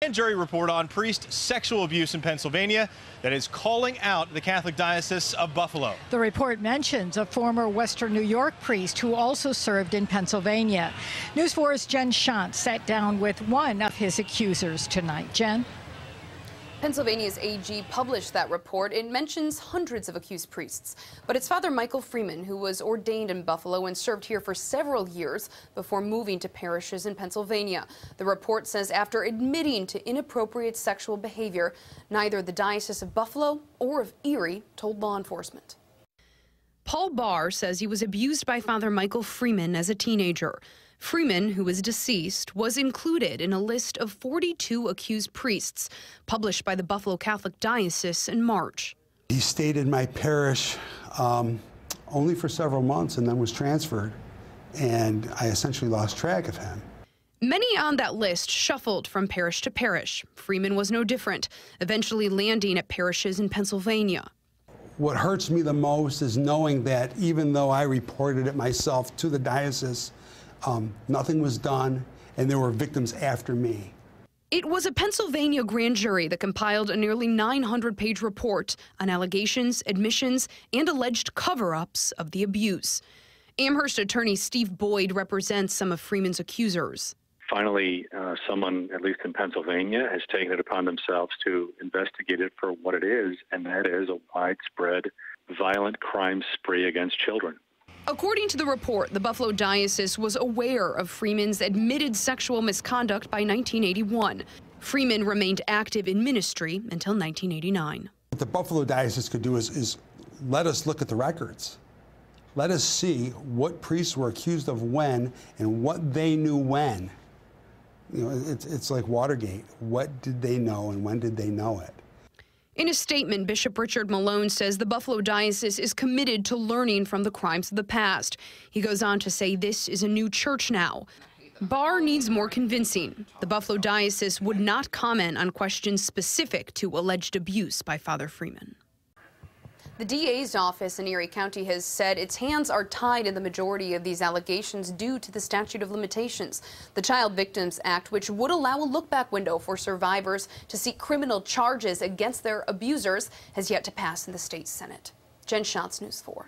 grand jury report on priest sexual abuse in Pennsylvania that is calling out the Catholic Diocese of Buffalo. The report mentions a former Western New York priest who also served in Pennsylvania. News 4's Jen Schantz sat down with one of his accusers tonight. Jen? Pennsylvania's AG published that report. It mentions hundreds of accused priests, but it's Father Michael Freeman, who was ordained in Buffalo and served here for several years before moving to parishes in Pennsylvania. The report says after admitting to inappropriate sexual behavior, neither the Diocese of Buffalo or of Erie told law enforcement. Paul Barr says he was abused by Father Michael Freeman as a teenager. Freeman, who is deceased, was included in a list of 42 accused priests published by the Buffalo Catholic Diocese in March. He stayed in my parish only for several months and then was transferred, and I essentially lost track of him. Many on that list shuffled from parish to parish. Freeman was no different, eventually landing at parishes in Pennsylvania. What hurts me the most is knowing that even though I reported it myself to the diocese, nothing was done, and there were victims after me. It was a Pennsylvania grand jury that compiled a nearly 900-page report on allegations, admissions, and alleged cover-ups of the abuse. Amherst attorney Steve Boyd represents some of Freeman's accusers. Finally, someone, at least in Pennsylvania, has taken it upon themselves to investigate it for what it is, and that is a widespread, violent crime spree against children. According to the report, the Buffalo Diocese was aware of Freeman's admitted sexual misconduct by 1981. Freeman remained active in ministry until 1989. What the Buffalo Diocese could do is let us look at the records. Let us see what priests were accused of when and what they knew when. You know, it's like Watergate. What did they know and when did they know it? In a statement, Bishop Richard Malone says the Buffalo Diocese is committed to learning from the crimes of the past. He goes on to say this is a new church now. Barr needs more convincing. The Buffalo Diocese would not comment on questions specific to alleged abuse by Father Freeman. The DA's office in Erie County has said its hands are tied in the majority of these allegations due to the statute of limitations. The Child Victims Act, which would allow a look-back window for survivors to seek criminal charges against their abusers, has yet to pass in the state Senate. Jen Schantz, News 4.